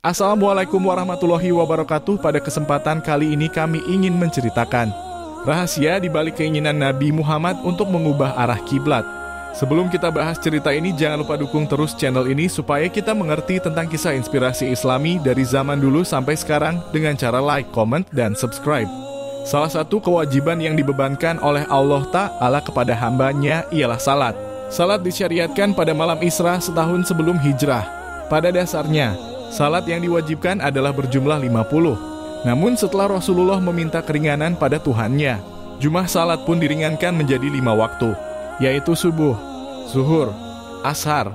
Assalamualaikum warahmatullahi wabarakatuh. Pada kesempatan kali ini kami ingin menceritakan rahasia di balik keinginan Nabi Muhammad untuk mengubah arah kiblat. Sebelum kita bahas cerita ini, jangan lupa dukung terus channel ini supaya kita mengerti tentang kisah inspirasi Islami dari zaman dulu sampai sekarang dengan cara like, comment, dan subscribe. Salah satu kewajiban yang dibebankan oleh Allah Ta'ala kepada hambanya ialah salat. Salat disyariatkan pada malam Isra setahun sebelum hijrah. Pada dasarnya, salat yang diwajibkan adalah berjumlah 50. Namun setelah Rasulullah meminta keringanan pada Tuhannya, jumlah salat pun diringankan menjadi 5 waktu, yaitu subuh, zuhur, ashar,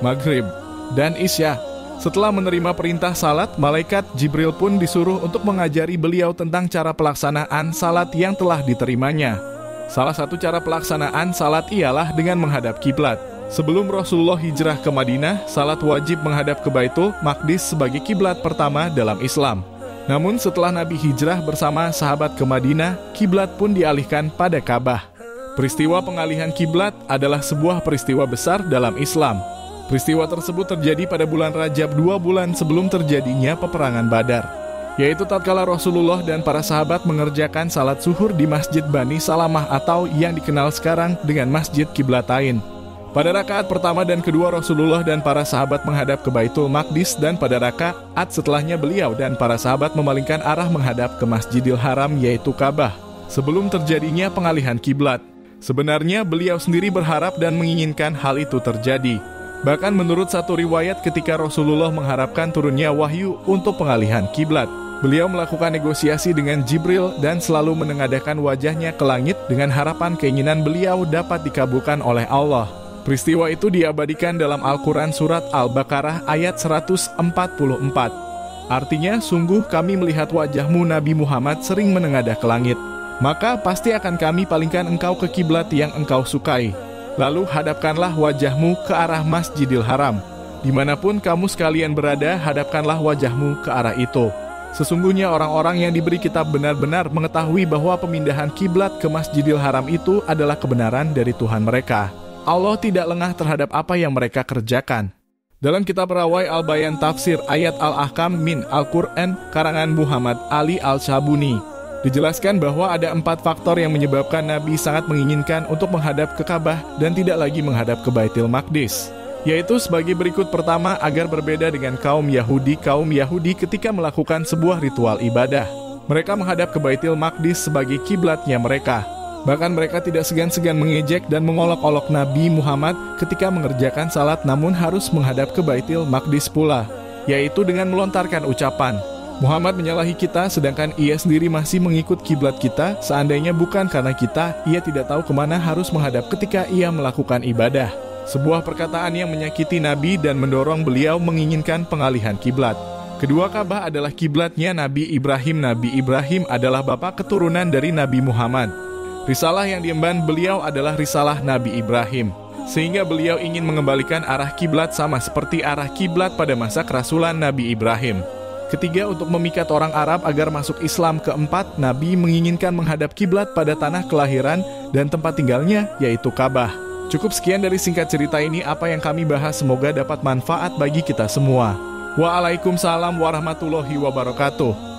maghrib, dan isya. Setelah menerima perintah salat, malaikat Jibril pun disuruh untuk mengajari beliau tentang cara pelaksanaan salat yang telah diterimanya. Salah satu cara pelaksanaan salat ialah dengan menghadap kiblat. Sebelum Rasulullah hijrah ke Madinah, salat wajib menghadap ke Baitul Maqdis sebagai kiblat pertama dalam Islam. Namun setelah Nabi hijrah bersama sahabat ke Madinah, kiblat pun dialihkan pada Ka'bah. Peristiwa pengalihan kiblat adalah sebuah peristiwa besar dalam Islam. Peristiwa tersebut terjadi pada bulan Rajab 2 bulan sebelum terjadinya peperangan Badar, yaitu tatkala Rasulullah dan para sahabat mengerjakan salat zuhur di Masjid Bani Salamah atau yang dikenal sekarang dengan Masjid Qiblatain. Pada rakaat pertama dan kedua, Rasulullah dan para sahabat menghadap ke Baitul Maqdis, dan pada rakaat setelahnya beliau dan para sahabat memalingkan arah menghadap ke Masjidil Haram yaitu Ka'bah sebelum terjadinya pengalihan kiblat. Sebenarnya beliau sendiri berharap dan menginginkan hal itu terjadi. Bahkan menurut satu riwayat, ketika Rasulullah mengharapkan turunnya wahyu untuk pengalihan kiblat, beliau melakukan negosiasi dengan Jibril dan selalu menengadahkan wajahnya ke langit dengan harapan keinginan beliau dapat dikabulkan oleh Allah. Peristiwa itu diabadikan dalam Al-Quran Surat Al-Baqarah ayat 144. Artinya, sungguh kami melihat wajahmu Nabi Muhammad sering menengadah ke langit. Maka pasti akan kami palingkan engkau ke kiblat yang engkau sukai. Lalu hadapkanlah wajahmu ke arah Masjidil Haram. Dimanapun kamu sekalian berada, hadapkanlah wajahmu ke arah itu. Sesungguhnya orang-orang yang diberi kitab benar-benar mengetahui bahwa pemindahan kiblat ke Masjidil Haram itu adalah kebenaran dari Tuhan mereka. Allah tidak lengah terhadap apa yang mereka kerjakan. Dalam kitab Rawai Al-Bayan Tafsir Ayat Al-Ahkam min Al-Quran karangan Muhammad Ali Al-Shabuni, dijelaskan bahwa ada 4 faktor yang menyebabkan Nabi sangat menginginkan untuk menghadap ke Ka'bah dan tidak lagi menghadap ke Baitul Maqdis, yaitu sebagai berikut. Pertama, agar berbeda dengan kaum Yahudi. Kaum Yahudi ketika melakukan sebuah ritual ibadah, mereka menghadap ke Baitul Maqdis sebagai kiblatnya mereka. Bahkan mereka tidak segan-segan mengejek dan mengolok-olok Nabi Muhammad ketika mengerjakan salat, namun harus menghadap ke Baitul Maqdis pula, yaitu dengan melontarkan ucapan, Muhammad menyalahi kita, sedangkan ia sendiri masih mengikut kiblat kita. Seandainya bukan karena kita, ia tidak tahu kemana harus menghadap ketika ia melakukan ibadah. Sebuah perkataan yang menyakiti Nabi dan mendorong beliau menginginkan pengalihan kiblat. Kedua, Ka'bah adalah kiblatnya Nabi Ibrahim. Nabi Ibrahim adalah bapak keturunan dari Nabi Muhammad. Risalah yang diemban beliau adalah risalah Nabi Ibrahim, sehingga beliau ingin mengembalikan arah kiblat sama seperti arah kiblat pada masa kerasulan Nabi Ibrahim. Ketiga, untuk memikat orang Arab agar masuk Islam. Keempat, Nabi menginginkan menghadap kiblat pada tanah kelahiran dan tempat tinggalnya, yaitu Ka'bah. Cukup sekian dari singkat cerita ini apa yang kami bahas, semoga dapat manfaat bagi kita semua. Waalaikumsalam warahmatullahi wabarakatuh.